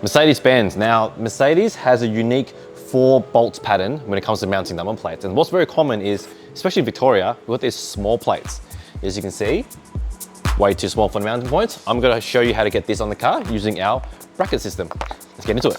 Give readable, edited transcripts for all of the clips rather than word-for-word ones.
Mercedes-Benz. Now, Mercedes has a unique 4-bolt pattern when it comes to mounting them on plates. And what's very common is, especially in Victoria, we've got these small plates. As you can see, way too small for the mounting points. I'm gonna show you how to get this on the car using our bracket system. Let's get into it.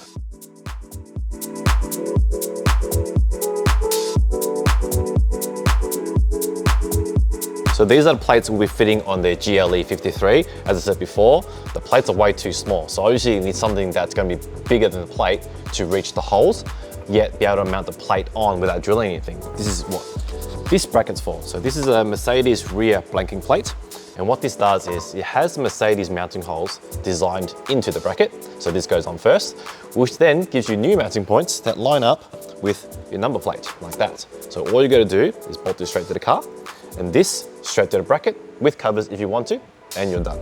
So these are the plates we'll be fitting on the GLE 53. As I said before, the plates are way too small. So obviously you need something that's gonna be bigger than the plate to reach the holes, yet be able to mount the plate on without drilling anything. This is what this bracket's for. So this is a Mercedes rear blanking plate. And what this does is it has Mercedes mounting holes designed into the bracket. So this goes on first, which then gives you new mounting points that line up with your number plate, like that. So all you gotta do is bolt this straight to the car, and this straight to the bracket with covers if you want to, and you're done.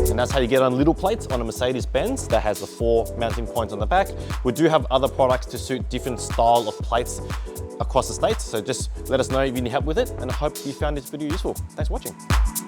And that's how you get on little plates on a Mercedes-Benz that has the 4 mounting points on the back. We do have other products to suit different style of plates across the states. So just let us know if you need help with it, and I hope you found this video useful. Thanks for watching.